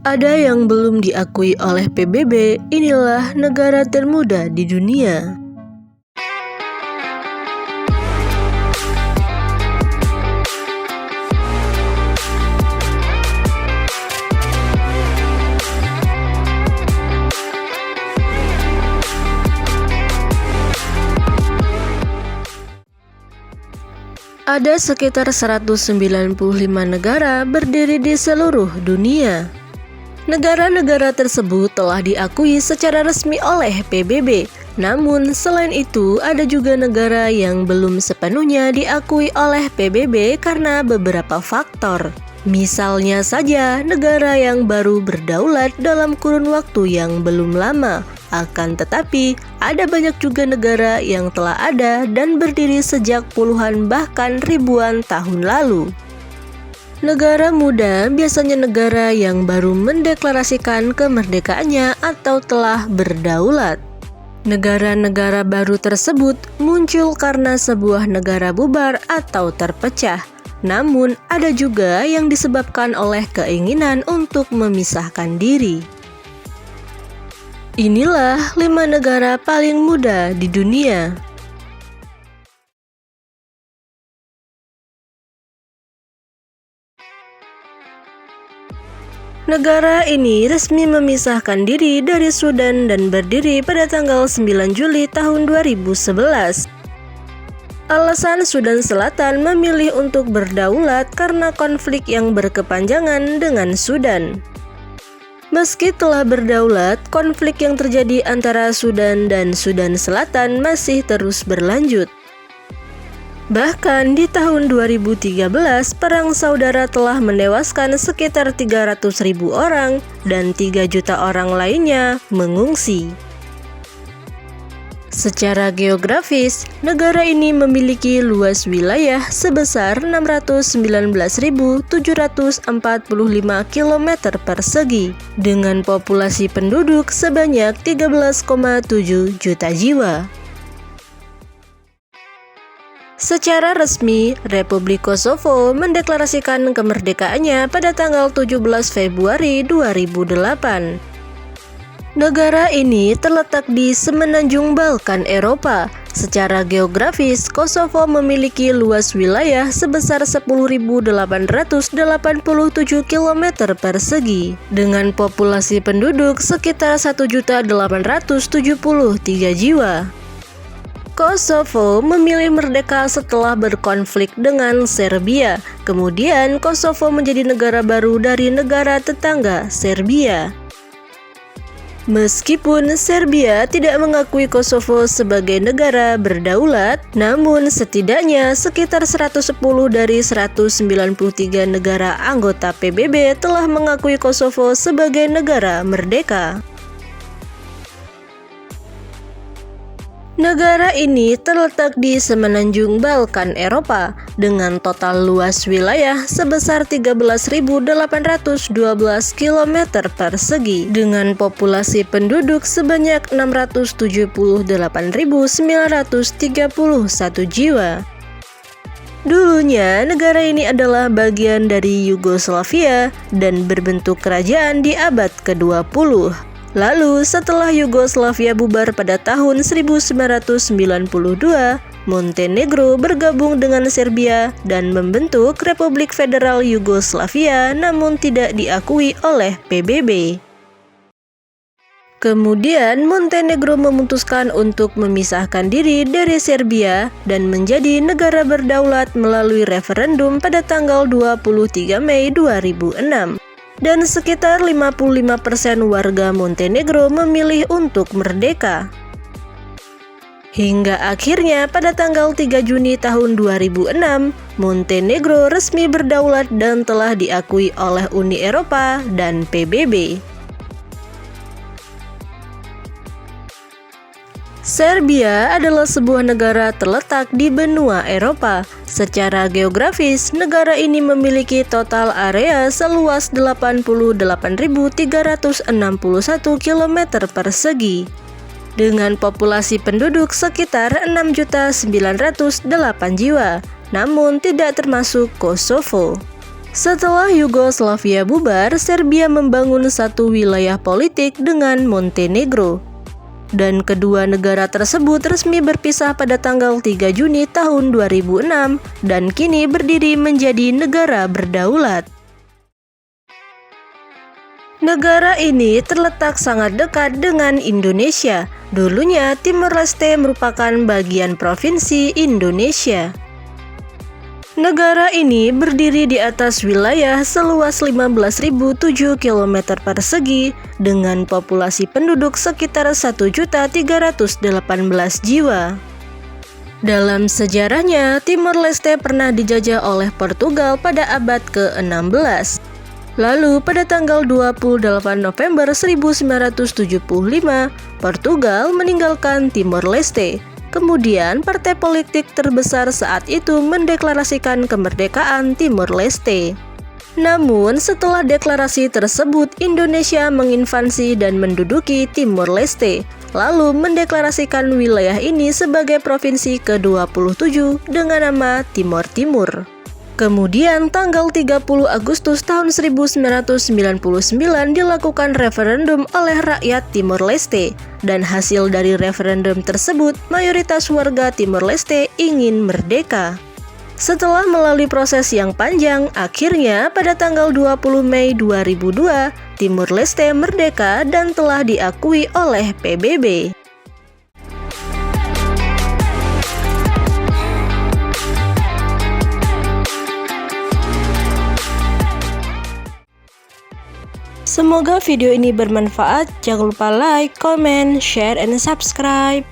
Ada yang belum diakui oleh PBB, inilah negara termuda di dunia. Ada sekitar 195 negara berdiri di seluruh dunia. Negara-negara tersebut telah diakui secara resmi oleh PBB. Namun, selain itu, ada juga negara yang belum sepenuhnya diakui oleh PBB karena beberapa faktor. Misalnya saja, negara yang baru berdaulat dalam kurun waktu yang belum lama. Akan tetapi, ada banyak juga negara yang telah ada dan berdiri sejak puluhan bahkan ribuan tahun lalu. Negara muda biasanya negara yang baru mendeklarasikan kemerdekaannya atau telah berdaulat. Negara-negara baru tersebut muncul karena sebuah negara bubar atau terpecah. Namun, ada juga yang disebabkan oleh keinginan untuk memisahkan diri. Inilah 5 negara paling muda di dunia. Negara ini resmi memisahkan diri dari Sudan dan berdiri pada tanggal 9 Juli tahun 2011. Alasan Sudan Selatan memilih untuk berdaulat karena konflik yang berkepanjangan dengan Sudan. Meski telah berdaulat, konflik yang terjadi antara Sudan dan Sudan Selatan masih terus berlanjut. Bahkan di tahun 2013, perang saudara telah menewaskan sekitar 300.000 orang dan 3 juta orang lainnya mengungsi. Secara geografis, negara ini memiliki luas wilayah sebesar 619.745 km persegi dengan populasi penduduk sebanyak 13,7 juta jiwa. Secara resmi, Republik Kosovo mendeklarasikan kemerdekaannya pada tanggal 17 Februari 2008. Negara ini terletak di semenanjung Balkan Eropa. Secara geografis, Kosovo memiliki luas wilayah sebesar 10.887 km persegi dengan populasi penduduk sekitar 1.873 jiwa. Kosovo memilih merdeka setelah berkonflik dengan Serbia. Kemudian, Kosovo menjadi negara baru dari negara tetangga, Serbia. Meskipun Serbia tidak mengakui Kosovo sebagai negara berdaulat, namun setidaknya sekitar 110 dari 193 negara anggota PBB telah mengakui Kosovo sebagai negara merdeka. Negara ini terletak di semenanjung Balkan Eropa dengan total luas wilayah sebesar 13.812 km persegi dengan populasi penduduk sebanyak 678.931 jiwa. Dulunya, negara ini adalah bagian dari Yugoslavia dan berbentuk kerajaan di abad ke-20. Lalu, setelah Yugoslavia bubar pada tahun 1992, Montenegro bergabung dengan Serbia dan membentuk Republik Federal Yugoslavia namun tidak diakui oleh PBB. Kemudian, Montenegro memutuskan untuk memisahkan diri dari Serbia dan menjadi negara berdaulat melalui referendum pada tanggal 23 Mei 2006. Dan sekitar 55% warga Montenegro memilih untuk merdeka. Hingga akhirnya pada tanggal 3 Juni tahun 2006, Montenegro resmi berdaulat dan telah diakui oleh Uni Eropa dan PBB. Serbia adalah sebuah negara terletak di benua Eropa. Secara geografis, negara ini memiliki total area seluas 88.361 km persegi dengan populasi penduduk sekitar 6.908 jiwa, namun tidak termasuk Kosovo. Setelah Yugoslavia bubar, Serbia membangun satu wilayah politik dengan Montenegro. Dan kedua negara tersebut resmi berpisah pada tanggal 3 Juni tahun 2006 dan kini berdiri menjadi negara berdaulat. Negara ini terletak sangat dekat dengan Indonesia. Dulunya Timor Leste merupakan bagian provinsi Indonesia. Negara ini berdiri di atas wilayah seluas 15.007 km persegi dengan populasi penduduk sekitar 1.318.000 jiwa. Dalam sejarahnya, Timor Leste pernah dijajah oleh Portugal pada abad ke-16. Lalu pada tanggal 28 November 1975, Portugal meninggalkan Timor Leste. Kemudian, partai politik terbesar saat itu mendeklarasikan kemerdekaan Timor Leste. Namun, setelah deklarasi tersebut, Indonesia menginvasi dan menduduki Timor Leste, lalu mendeklarasikan wilayah ini sebagai provinsi ke-27 dengan nama Timor Timur. Kemudian tanggal 30 Agustus tahun 1999 dilakukan referendum oleh rakyat Timor Leste, dan hasil dari referendum tersebut mayoritas warga Timor Leste ingin merdeka. Setelah melalui proses yang panjang, akhirnya pada tanggal 20 Mei 2002 Timor Leste merdeka dan telah diakui oleh PBB. Semoga video ini bermanfaat. Jangan lupa like, comment, share, and subscribe.